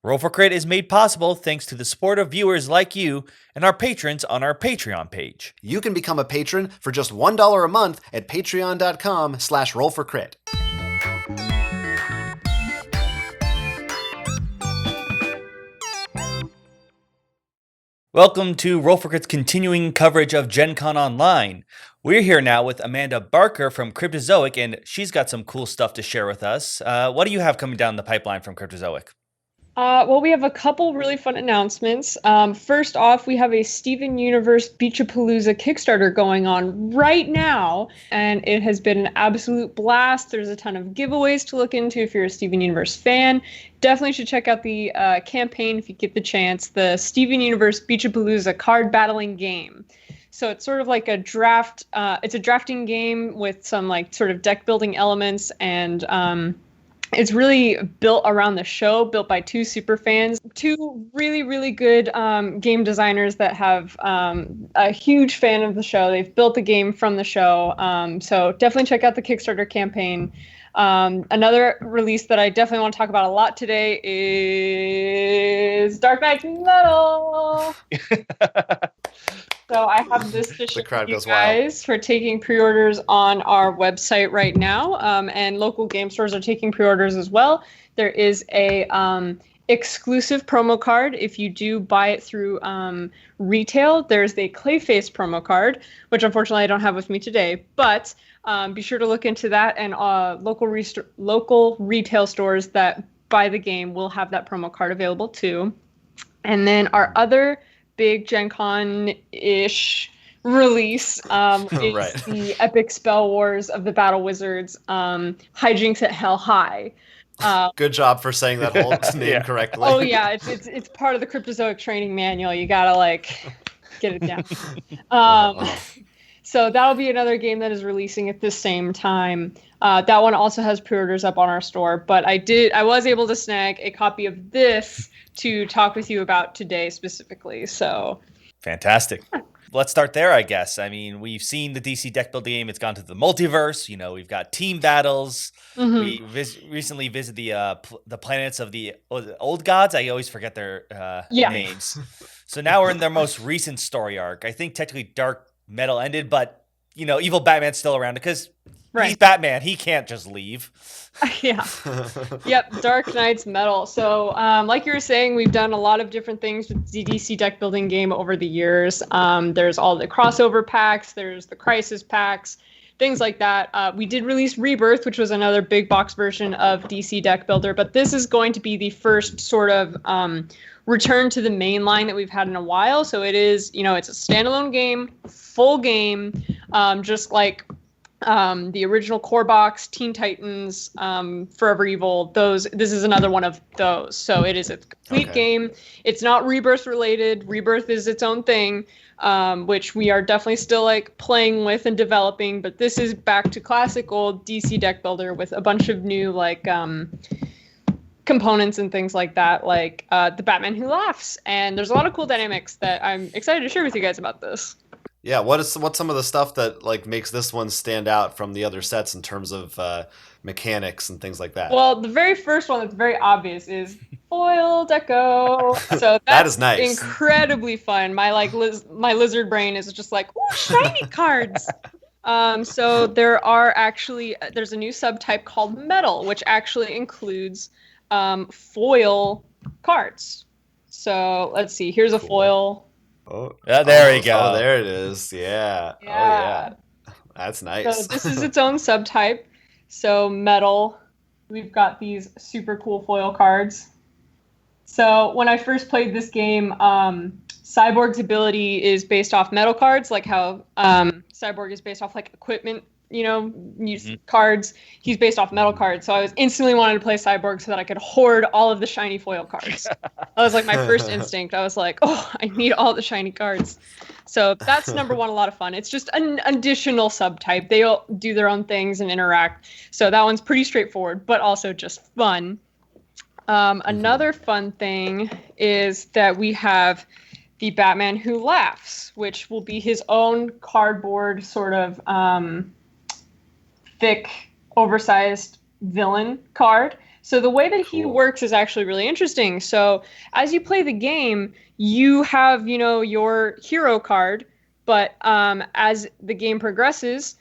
Roll for Crit is made possible thanks to the support of viewers like you and our patrons on our Patreon page. You can become a patron for just $1 a month at patreon.com/rollforcrit. Welcome to Roll for Crit's continuing coverage of Gen Con Online. We're here now with Amanda Barker from Cryptozoic, and she's got some cool stuff to share with us. What do you have coming down the pipeline from Cryptozoic? Well, we have a couple really fun announcements. First off, we have a Steven Universe Beach-a-Palooza Kickstarter going on right now, and it has been an absolute blast. There's a ton of giveaways to look into if you're a Steven Universe fan. Definitely should check out the campaign if you get the chance, the Steven Universe Beach-a-Palooza card battling game. So it's sort of like a draft. It's a drafting game with some like sort of deck building elements, and it's really built around the show, built by two super fans, two really, really good game designers that have a huge fan of the show. They've built the game from the show. So definitely check out the Kickstarter campaign. Another release that I definitely want to talk about a lot today is Dark Knight's Metal. So I have this to share with you guys for taking pre-orders on our website right now, and local game stores are taking pre-orders as well. There is a exclusive promo card if you do buy it through retail. There's the Clayface promo card, which unfortunately I don't have with me today, but be sure to look into that, and local retail stores that buy the game will have that promo card available too. And then our other big Gen Con-ish release is the epic Spell Wars of the Battle Wizards, Hijinks at Hell High. Good job for saying that whole name correctly. Oh yeah, it's part of the Cryptozoic training manual. You gotta get it down. So that'll be another game that is releasing at the same time. That one also has pre-orders up on our store, but I was able to snag a copy of this to talk with you about today specifically. So fantastic. Let's start there, I guess. I mean, we've seen the DC deck building game. It's gone to the multiverse. You know, we've got team battles. Mm-hmm. We recently visited the planets of the old gods. I always forget their names. So now we're in their most recent story arc. I think technically Dark Metal ended, but you know, evil Batman's still around because he's Batman. He can't just leave. Yeah. Yep. Dark Knight's Metal. So, like you were saying, we've done a lot of different things with the DC deck building game over the years. There's all the crossover packs. There's the crisis packs, things like that. We did release Rebirth, which was another big box version of DC Deck Builder, but this is going to be the first sort of return to the main line that we've had in a while. So it is, it's a standalone game, full game, just like the original core box, Teen Titans, Forever Evil. This is another one of those. So it is a complete game. It's not Rebirth related. Rebirth is its own thing, which we are definitely still playing with and developing. But this is back to classic old DC deck builder with a bunch of new components and things like that, like the Batman Who Laughs. And there's a lot of cool dynamics that I'm excited to share with you guys about this. Yeah, what's some of the stuff that makes this one stand out from the other sets in terms of mechanics and things like that? Well, the very first one that's very obvious is foil deco. So that is nice. Incredibly fun. My my lizard brain is just like, ooh, shiny cards. So there's a new subtype called metal, which actually includes foil cards. So let's see. Here's a foil. Oh, there we go. Oh, there it is. Yeah. Oh, yeah. That's nice. So this is its own subtype. So metal, we've got these super cool foil cards. So when I first played this game, Cyborg's ability is based off metal cards, like how Cyborg is based off equipment, cards. He's based off metal cards. So I was instantly wanted to play Cyborg so that I could hoard all of the shiny foil cards. That was my first instinct. I was like, oh, I need all the shiny cards. So that's number one, a lot of fun. It's just an additional subtype. They all do their own things and interact. So that one's pretty straightforward, but also just fun. Another fun thing is that we have the Batman Who Laughs, which will be his own cardboard sort of thick, oversized villain card. So the way that he Cool. works is actually really interesting. So as you play the game, you have, your hero card, but as the game progresses,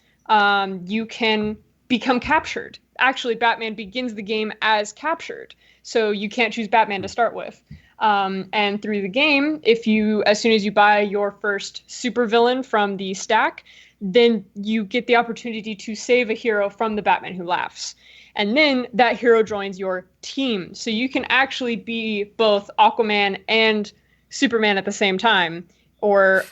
you can become captured. Actually, Batman begins the game as captured, so you can't choose Batman to start with. And through the game, as soon as you buy your first supervillain from the stack, then you get the opportunity to save a hero from the Batman Who Laughs. And then that hero joins your team. So you can actually be both Aquaman and Superman at the same time, or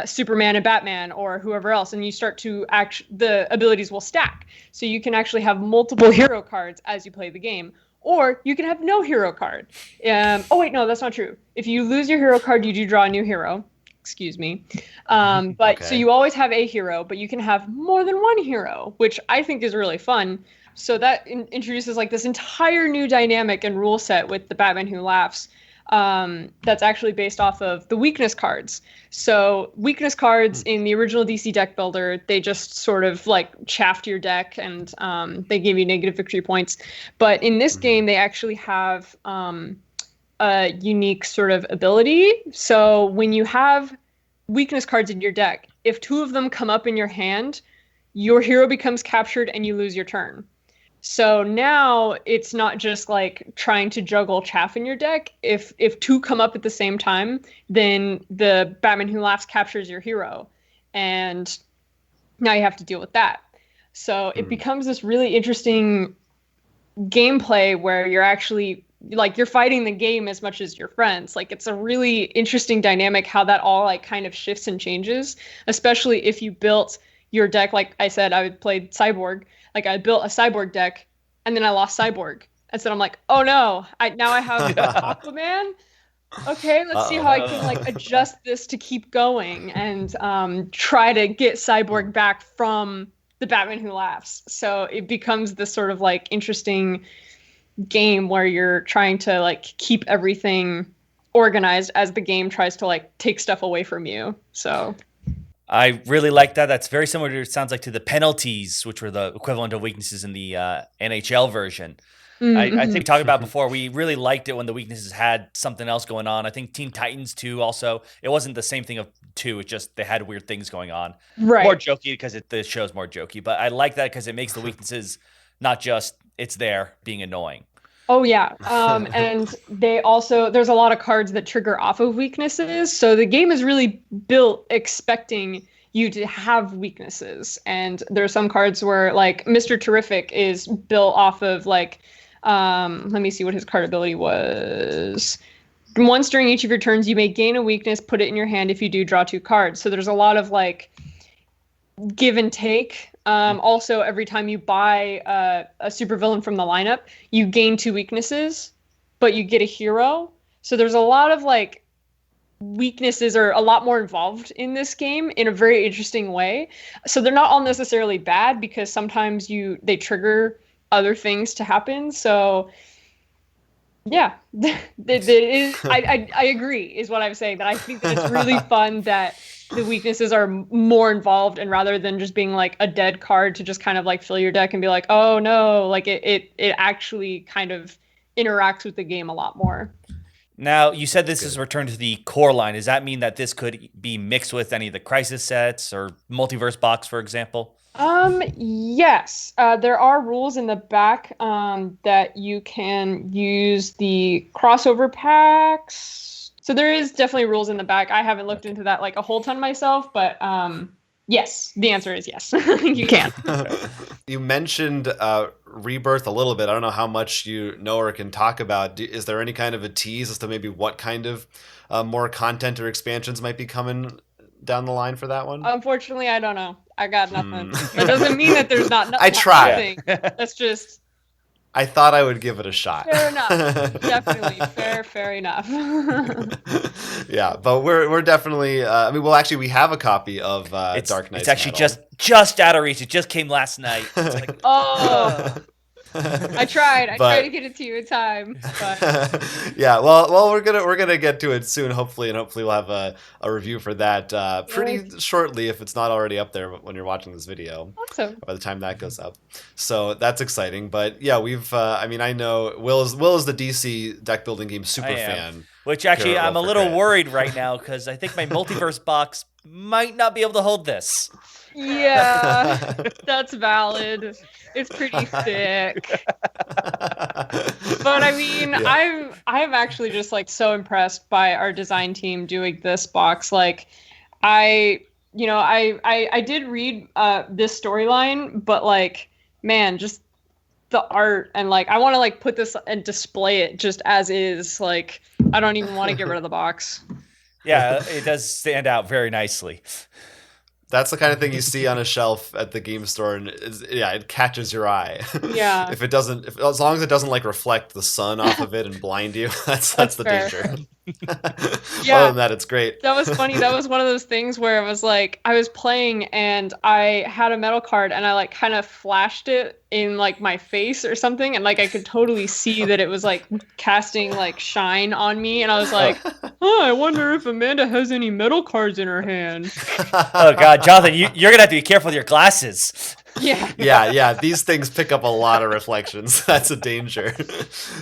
Superman and Batman, or whoever else. And you start to the abilities will stack. So you can actually have multiple hero cards as you play the game. Or you can have no hero card. Oh, wait, no, that's not true. If you lose your hero card, you do draw a new hero. Excuse me. But so you always have a hero, but you can have more than one hero, which I think is really fun. So that introduces like this entire new dynamic and rule set with the Batman Who Laughs. That's actually based off of the weakness cards. So weakness cards in the original DC deck builder, they just sort of like chaffed your deck and they gave you negative victory points. But in this game, they actually have a unique sort of ability. So when you have weakness cards in your deck, if two of them come up in your hand, your hero becomes captured and you lose your turn. So now it's not just like trying to juggle chaff in your deck. If two come up at the same time, then the Batman Who Laughs captures your hero. And now you have to deal with that. So it becomes this really interesting gameplay where you're actually like you're fighting the game as much as your friends. Like it's a really interesting dynamic how that all like kind of shifts and changes, especially if you built your deck. Like I said, I played Cyborg. Like I built a Cyborg deck and then I lost Cyborg. And so I'm like, oh no, now I have Aquaman. Okay, let's see how I can like adjust this to keep going and try to get Cyborg back from the Batman Who Laughs. So it becomes this sort of like interesting game where you're trying to like keep everything organized as the game tries to like take stuff away from you. So I really like that. That's very similar to, it sounds like, to the penalties, which were the equivalent of weaknesses in the NHL version. I think we talked about before, we really liked it when the weaknesses had something else going on. I think Teen Titans 2 also, it wasn't the same thing of 2, it's just they had weird things going on. Right. More jokey because the show's more jokey, but I like that because it makes the weaknesses not just it's there being annoying. Oh yeah, and there's a lot of cards that trigger off of weaknesses, so the game is really built expecting you to have weaknesses. And there are some cards where like Mr. Terrific is built off of like, let me see what his card ability was. Once during each of your turns, you may gain a weakness, put it in your hand. If you do, draw 2 cards. So there's a lot of like give and take. Also, every time you buy a supervillain from the lineup, you gain 2 weaknesses, but you get a hero. So there's a lot of like weaknesses are a lot more involved in this game in a very interesting way. So they're not all necessarily bad because sometimes they trigger other things to happen. So yeah, it is. I agree is what I'm saying, that I think that it's really fun that the weaknesses are more involved, and rather than just being like a dead card to just kind of like fill your deck and be like, oh no, like it actually kind of interacts with the game a lot more. Now, you said this is returned to the core line. Does that mean that this could be mixed with any of the Crisis sets or Multiverse box, for example? Yes. There are rules in the back that you can use the crossover packs. So there is definitely rules in the back. I haven't looked into that like a whole ton myself, but yes, the answer is yes. You can. You mentioned Rebirth a little bit. I don't know how much you know or can talk about. Is there any kind of a tease as to maybe what kind of more content or expansions might be coming down the line for that one? Unfortunately, I don't know. I got nothing. That doesn't mean that there's not nothing. I tried. That's just... I thought I would give it a shot. Fair enough. Definitely. Fair enough. Yeah, but we're definitely... I mean, well, actually, we have a copy of Dark Knight's It's actually Metal. just out of reach. It just came last night. It's like, Oh. I tried. I tried to But get it to you in time, but yeah, well, we're gonna get to it soon, hopefully, and hopefully we'll have a review for that yay. pretty shortly if it's not already up there when you're watching this video. Awesome. By the time that goes up, so that's exciting. But yeah, we've I mean, I know Will is the DC deck building game super I am. fan. Which actually, Here at I'm a Roll for little Crit. worried right now because I think my multiverse box might not be able to hold this. Yeah, that's valid. It's pretty thick. But I mean, Yeah. I'm actually just like so impressed by our design team doing this box. Like I I did read this storyline, but like man, just the art and like I want to like put this and display it just as is. Like I don't even want to get rid of the box. Yeah, it does stand out very nicely. That's the kind of thing you see on a shelf at the game store, and it catches your eye. Yeah. If it doesn't, as long as it doesn't like reflect the sun off of it and blind you, that's the fair. danger. Yeah. Other than that, it's great. That was funny. That was one of those things where it was like I was playing and I had a metal card and I like kind of flashed it in like my face or something, and like I could totally see that it was like casting like shine on me, and I was like, oh, I wonder if Amanda has any metal cards in her hand. Oh God, Jonathan, you're gonna have to be careful with your glasses. Yeah. Yeah. These things pick up a lot of reflections. That's a danger.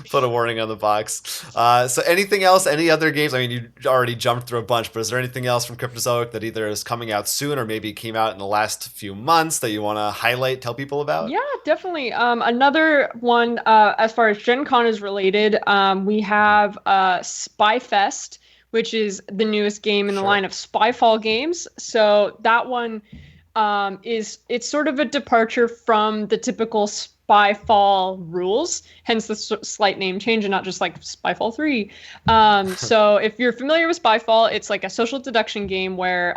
Put a warning on the box. So anything else? Any other games? I mean, you already jumped through a bunch, but is there anything else from Cryptozoic that either is coming out soon or maybe came out in the last few months that you want to highlight, tell people about? Yeah, definitely. Another one, as far as Gen Con is related, we have Spyfest, which is the newest game in the line of Spyfall games. So that one it's sort of a departure from the typical Spyfall rules, hence the slight name change and not just like Spyfall 3. So if you're familiar with Spyfall, it's like a social deduction game where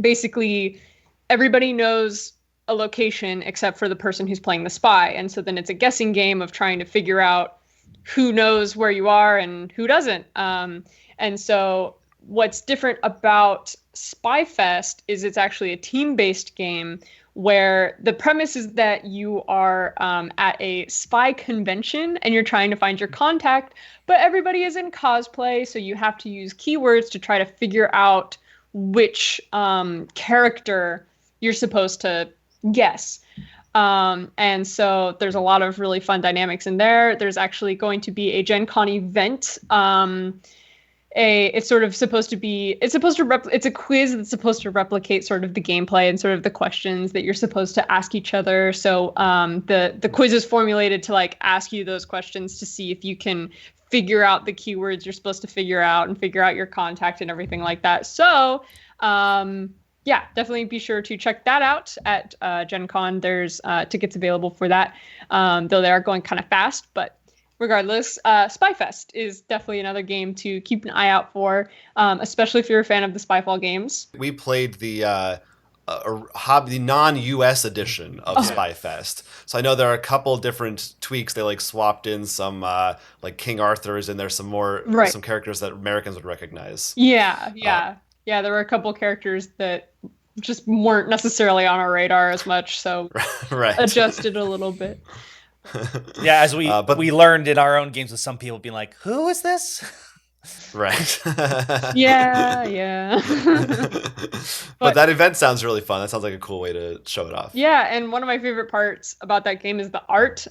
basically everybody knows a location except for the person who's playing the spy. And so then it's a guessing game of trying to figure out who knows where you are and who doesn't. And so what's different about Spyfest is it's actually a team-based game where the premise is that you are at a spy convention and you're trying to find your contact, but everybody is in cosplay, so you have to use keywords to try to figure out which character you're supposed to guess. And so there's a lot of really fun dynamics in there. There's actually going to be a Gen Con event. It's sort of supposed to be, it's a quiz that's supposed to replicate sort of the gameplay and sort of the questions that you're supposed to ask each other. So the quiz is formulated to like ask you those questions to see if you can figure out the keywords you're supposed to figure out and figure out your contact and everything like that. So yeah, definitely be sure to check that out at Gen Con. There's tickets available for that, though they are going kind of fast, but regardless, Spyfest is definitely another game to keep an eye out for, especially if you're a fan of the Spyfall games. We played the non-US edition of Spyfest. So I know there are a couple different tweaks. They like swapped in some like King Arthur's and there's some more some characters that Americans would recognize. Yeah. There were a couple characters that just weren't necessarily on our radar as much, so adjusted a little bit. Yeah, as we learned in our own games with some people being like, who is this? Right. Yeah. But that event sounds really fun. That sounds like a cool way to show it off. Yeah, and one of my favorite parts about that game is the art.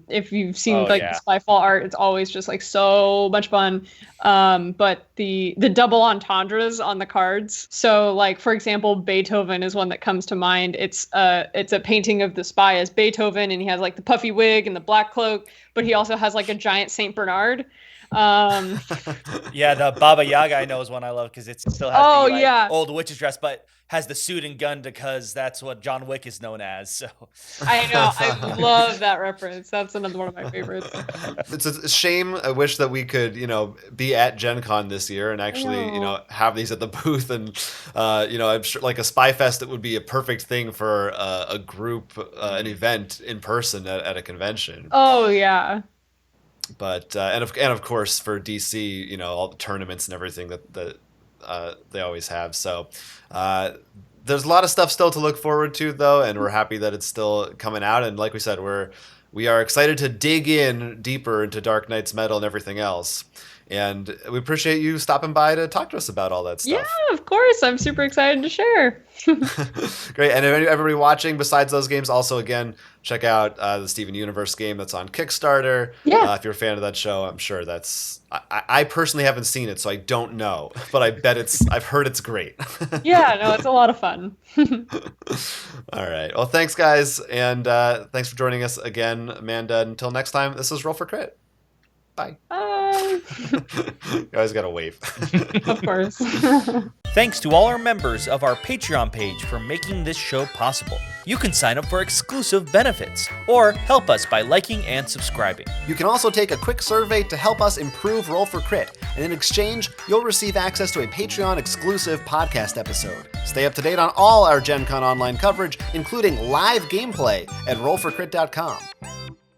If you've seen the Spyfall art, it's always just like so much fun. But the double entendres on the cards. So like for example, Beethoven is one that comes to mind. It's a painting of the spy as Beethoven, and he has like the puffy wig and the black cloak, but he also has like a giant Saint Bernard. Yeah, the Baba Yaga I know is one I love because it still has the old witch's dress, but has the suit and gun because that's what John Wick is known as. So I know, I love that reference. That's another one of my favorites. It's a shame. I wish that we could, be at Gen Con this year and actually, have these at the booth. And, I'm sure like a Spyfest, it would be a perfect thing for a group, an event in person at a convention. Oh, yeah. But and of course for DC, all the tournaments and everything that they always have. So there's a lot of stuff still to look forward to, though, and we're happy that it's still coming out. And like we said, we're we are excited to dig in deeper into Dark Knight's metal and everything else. And we appreciate you stopping by to talk to us about all that stuff. Yeah, of course. I'm super excited to share. Great. And if everybody watching, besides those games, also, again, check out the Steven Universe game that's on Kickstarter. Yeah. If you're a fan of that show, I'm sure that's... I personally haven't seen it, so I don't know. But I bet I've heard it's great. Yeah, no, it's a lot of fun. All right. Well, thanks, guys. And thanks for joining us again, Amanda. Until next time, this is Roll for Crit. Bye. Bye. You always got to wave. Of course. Thanks to all our members of our Patreon page for making this show possible. You can sign up for exclusive benefits or help us by liking and subscribing. You can also take a quick survey to help us improve Roll for Crit, and in exchange, you'll receive access to a Patreon exclusive podcast episode. Stay up to date on all our Gen Con online coverage, including live gameplay at rollforcrit.com.